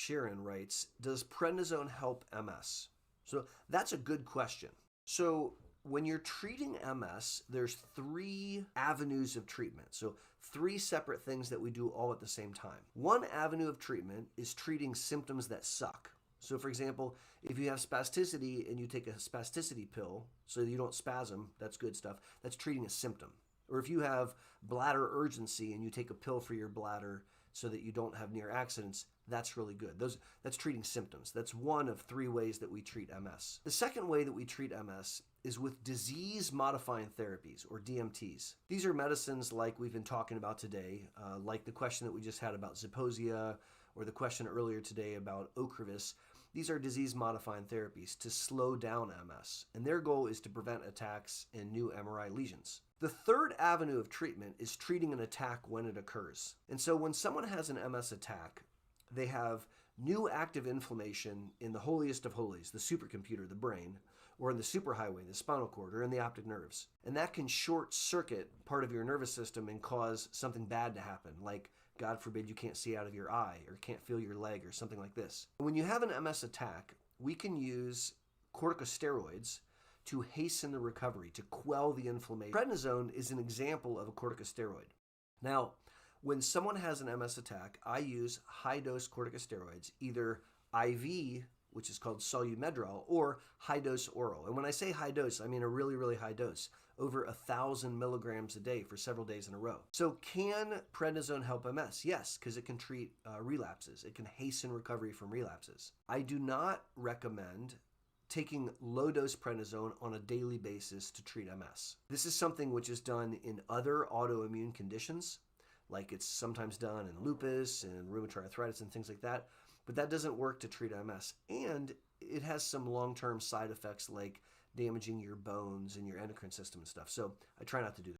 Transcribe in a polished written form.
Sharon writes, does prednisone help MS? So that's a good question. So when you're treating MS, there's 3 avenues of treatment. So 3 separate things that we do all at the same time. One avenue of treatment is treating symptoms that suck. So for example, if you have spasticity and you take a spasticity pill so you don't spasm, that's good stuff. That's treating a symptom. Or if you have bladder urgency and you take a pill for your bladder so that you don't have near accidents, that's really good. That's treating symptoms. That's one of 3 ways that we treat MS. The second way that we treat MS is with disease-modifying therapies, or DMTs. These are medicines like we've been talking about today, like the question that we just had about Zeposia, or the question earlier today about Ocrevus. These are disease-modifying therapies to slow down MS, and their goal is to prevent attacks and new MRI lesions. The third avenue of treatment is treating an attack when it occurs. And so when someone has an MS attack, they have new active inflammation in the holiest of holies, the supercomputer, the brain, or in the superhighway, the spinal cord, or in the optic nerves. And that can short circuit part of your nervous system and cause something bad to happen, like, God forbid, you can't see out of your eye or can't feel your leg or something like this. When you have an MS attack, we can use corticosteroids to hasten the recovery, to quell the inflammation. Prednisone is an example of a corticosteroid. Now, when someone has an MS attack, I use high-dose corticosteroids, either IV, which is called Solumedrol, or high-dose oral. And when I say high dose, I mean a really, really high dose, over 1,000 milligrams a day for several days in a row. So can prednisone help MS? Yes, because it can treat relapses. It can hasten recovery from relapses. I do not recommend taking low-dose prednisone on a daily basis to treat MS. This is something which is done in other autoimmune conditions, like it's sometimes done in lupus and rheumatoid arthritis and things like that, but that doesn't work to treat MS. And it has some long-term side effects like damaging your bones and your endocrine system and stuff. So I try not to do that.